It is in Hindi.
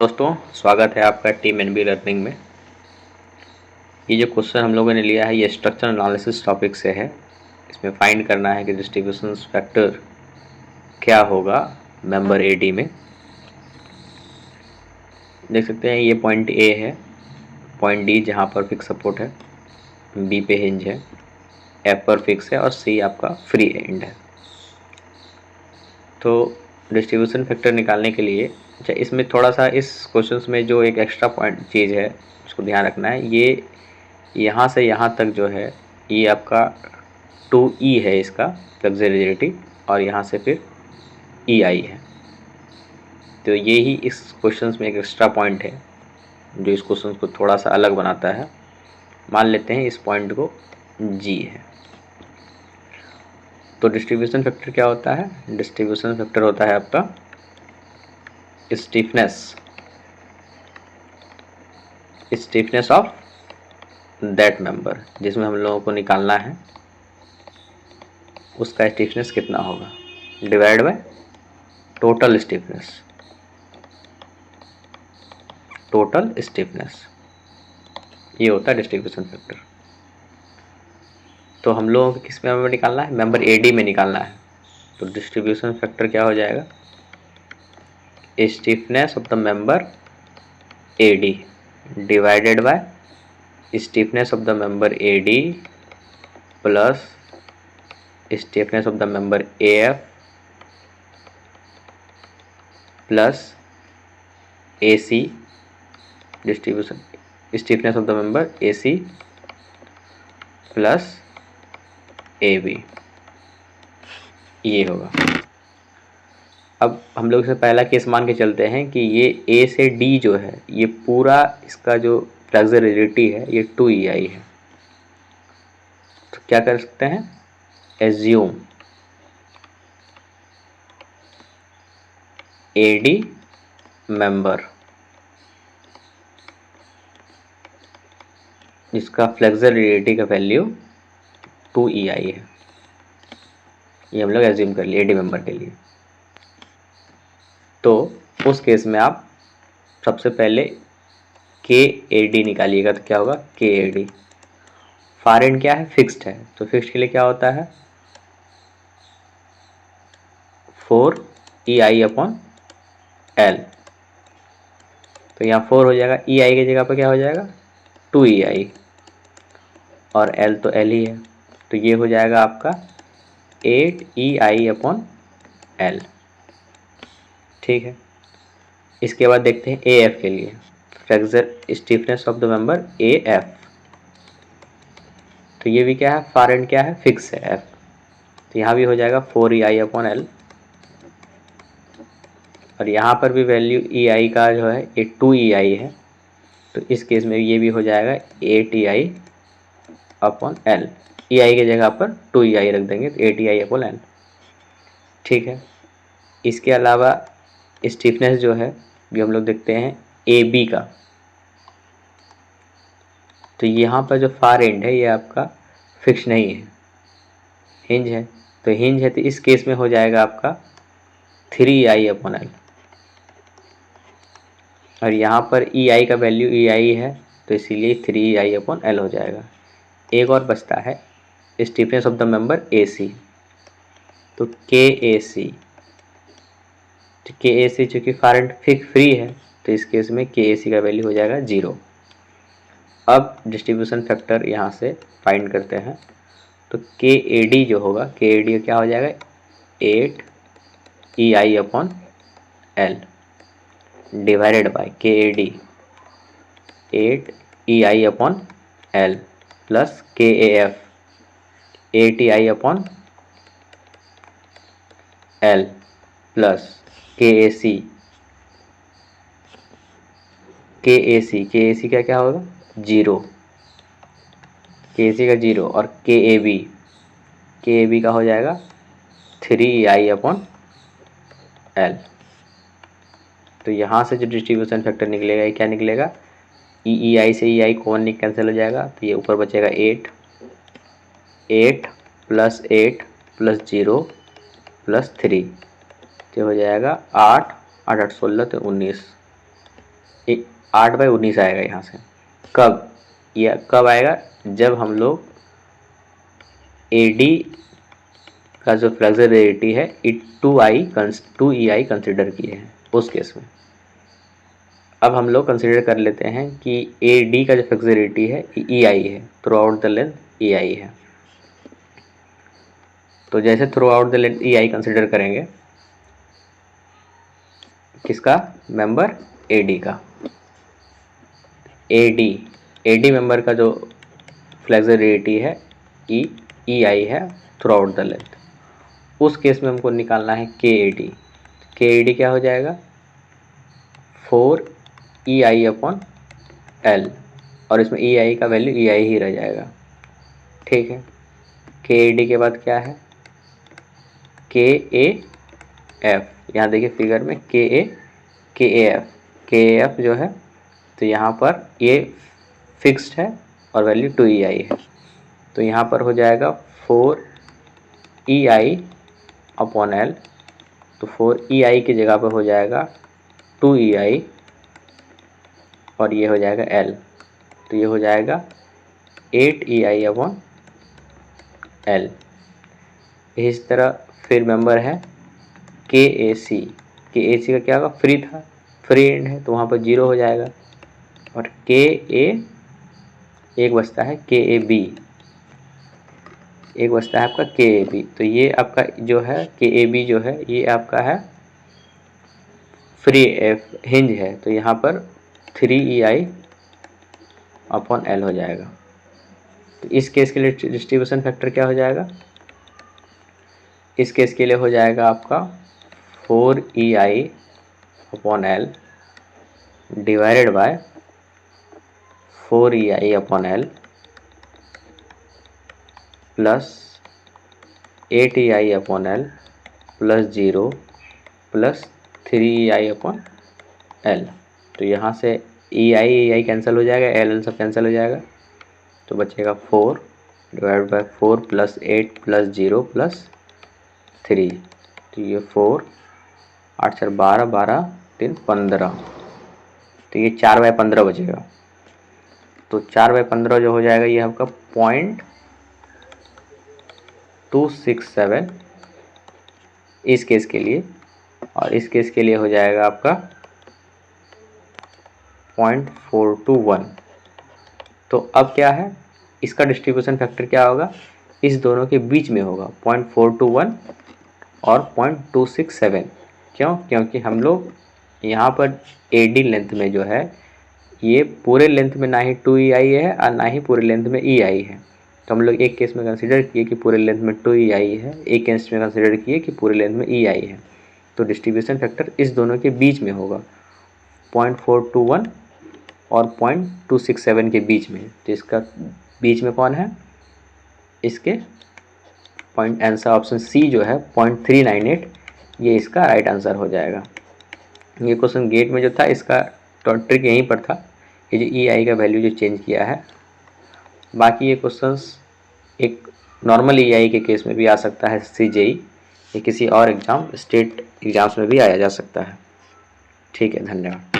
दोस्तों, स्वागत है आपका टीम एनबी लर्निंग में। ये जो क्वेश्चन हम लोगों ने लिया है ये स्ट्रक्चर एनालिसिस टॉपिक से है। इसमें फाइंड करना है कि डिस्ट्रीब्यूशन फैक्टर क्या होगा मेंबर एडी में। देख सकते हैं ये पॉइंट ए है, पॉइंट डी जहाँ पर फिक्स सपोर्ट है, बी पे हिंज है, एफ पर फिक्स है और सी आपका फ्री एंड है। तो डिस्ट्रीब्यूशन फैक्टर निकालने के लिए अच्छा इसमें थोड़ा सा इस क्वेश्चन में जो एक एक्स्ट्रा पॉइंट चीज़ है उसको ध्यान रखना है। ये यहाँ से यहाँ तक जो है ये आपका 2E है इसका फ्लेक्सिबिलिटी और यहाँ से फिर EI है। तो ये ही इस क्वेश्चन में एक एक्स्ट्रा पॉइंट है जो इस क्वेश्चन को थोड़ा सा अलग बनाता है। मान लेते हैं इस पॉइंट को G है। तो डिस्ट्रीब्यूशन फैक्टर क्या होता है? डिस्ट्रीब्यूशन फैक्टर होता है आपका स्टीफनेस ऑफ दैट मेंबर, जिसमें हम लोगों को निकालना है उसका स्टीफनेस कितना होगा डिवाइड बाय टोटल स्टीफनेस। ये होता है डिस्ट्रीब्यूशन फैक्टर। तो हम लोगों को किस मेंबर में निकालना है? मेंबर एडी में निकालना है। तो डिस्ट्रीब्यूशन फैक्टर क्या हो जाएगा? Stiffness of the member AD divided by stiffness of the member AD plus stiffness of the member AF plus AC distribution stiffness of the member AC plus AB, ये होगा। अब हम लोग इसे पहला केस मान के चलते हैं कि ये A से D जो है ये पूरा इसका जो फ्लेक्सिबिलिटी है ये 2EI है। तो क्या कर सकते हैं? एज्यूम AD मेंबर जिसका फ्लेक्सिबिलिटी का वैल्यू 2EI है। ये हम लोग एज्यूम कर लिए AD मेंबर के लिए। तो उस केस में आप सबसे पहले KAD निकालिएगा। तो क्या होगा? KAD फार एंड क्या है? फिक्स्ड है। तो फिक्स्ड के लिए क्या होता है? 4EI upon L। तो यहाँ 4 हो जाएगा, EI की जगह पर क्या हो जाएगा? 2EI और L तो L ही है। तो ये हो जाएगा आपका 8EI अपॉन L। ठीक है, इसके बाद देखते हैं AF के लिए। Fracture stiffness of the member AF। तो ये भी क्या है? फार एंड क्या है? फिक्स है F। तो यहाँ भी हो जाएगा 4EI अपॉन L और यहाँ पर भी वैल्यू EI का जो है ये 2EI है। तो इस केस में ये भी हो जाएगा 8EI अपॉन L। EI की जगह पर 2EI रख देंगे तो 8EI अपॉन L। ठीक है, इसके अलावा स्टीफनेस जो है भी हम लोग देखते हैं AB का। तो यहाँ पर जो फार एंड है ये आपका फिक्स नहीं है, हिंज है। तो हिंज है तो इस केस में हो जाएगा आपका 3EI अपॉन L और यहाँ पर EI का वैल्यू EI है तो इसीलिए 3EI अपॉन L हो जाएगा। एक और बचता है stiffness of the member AC। तो KAC, चूँकि फार एंड फिक्स फ्री है तो इस केस में KAC का वैल्यू हो जाएगा 0। अब डिस्ट्रीब्यूशन फैक्टर यहाँ से फाइंड करते हैं। तो KAD जो होगा, KAD क्या हो जाएगा? 8EI upon L divided by KAD 8EI upon L plus KAF 8EI upon L plus KAC का क्या होगा? 0। KAC का 0 और KAB का हो जाएगा 3EI अपॉन L। तो यहाँ से जो डिस्ट्रीब्यूशन फैक्टर निकलेगा ये क्या निकलेगा? EI से EI कॉमन कैंसिल हो जाएगा तो ये ऊपर बचेगा 8 प्लस 8 प्लस 0 प्लस 3 तो हो जाएगा 8 8 8 16 तो 19। 8/19 आएगा यहाँ से। कब? यह कब आएगा? जब हम लोग AD का जो फ्लेक्सिबिलिटी है 2EI कंसिडर किए हैं उस केस में। अब हम लोग कंसिडर कर लेते हैं कि AD का जो फ्लेक्सिबिलिटी है EI है, through out the length EI है। तो जैसे through out the length EI consider करेंगे, किसका? मेंबर AD का। AD मेंबर का जो फ्लेक्सिबिलिटी है EI है थ्रू आउट द लेंथ। उस केस में हमको निकालना है KAD क्या हो जाएगा? 4EI/L, और इसमें EI का वैल्यू EI ही रह जाएगा। ठीक है, KAD के बाद क्या है? KAF। यहाँ देखिए फिगर में KAF जो है, तो यहाँ पर ये फिक्स्ड है और वैल्यू 2EI है, तो यहाँ पर हो जाएगा 4EI/L। तो 4EI की जगह पर हो जाएगा 2EI और ये हो जाएगा L, तो ये हो जाएगा 8EI/L। इस तरह फिर मेंबर है KAC का क्या होगा? फ्री था, फ्री एंड है, तो वहाँ पर 0 हो जाएगा। और एक बचता है KAB, एक बचता है आपका KAB। तो ये आपका जो है KAB जो है, ये आपका है फ्री हिंज है, तो यहाँ पर 3EI/L हो जाएगा। तो इस केस के लिए डिस्ट्रीब्यूशन फैक्टर क्या हो जाएगा? इस केस के लिए हो जाएगा आपका 4EI/L divided by 4EI/L plus 8EI/L plus 0 plus 3EI/L। तो यहाँ से EI कैंसिल हो जाएगा, L सब कैंसिल हो जाएगा, तो बचेगा 4 divide by 4 plus 8 plus 0 plus 3। तो ये 4 8 4 12 12 3 15, तो ये 4/15 बचेगा। तो 4/15 जो हो जाएगा ये आपका 0.267 इस केस के लिए, और इस केस के लिए हो जाएगा आपका 0.421। तो अब क्या है, इसका डिस्ट्रीब्यूशन फैक्टर क्या होगा? इस दोनों के बीच में होगा, 0.421 और 0.267। क्यों? क्योंकि हम लोग यहाँ पर AD लेंथ में जो है, ये पूरे लेंथ में ना ही 2EI है और ना ही पूरे लेंथ में EI है। तो हम लोग एक केस में कंसिडर किए कि पूरे लेंथ में 2EI है, एक केस में कंसिडर किए कि पूरे लेंथ में EI है। तो डिस्ट्रीब्यूशन फैक्टर इस दोनों के बीच में होगा, 0.421 और 0.267 के बीच में। तो इसका बीच में कौन है? इसके पॉइंट आंसर ऑप्शन C जो है 0.398, ये इसका राइट आंसर हो जाएगा। ये क्वेश्चन गेट में जो था, इसका ट्रिक यहीं पर था, ये जो EI का वैल्यू जो चेंज किया है। बाकी ये क्वेश्चंस एक नॉर्मल EI के केस में भी आ सकता है, CJE या किसी और एग्ज़ाम स्टेट एग्ज़ाम्स में भी आया जा सकता है। ठीक है, धन्यवाद।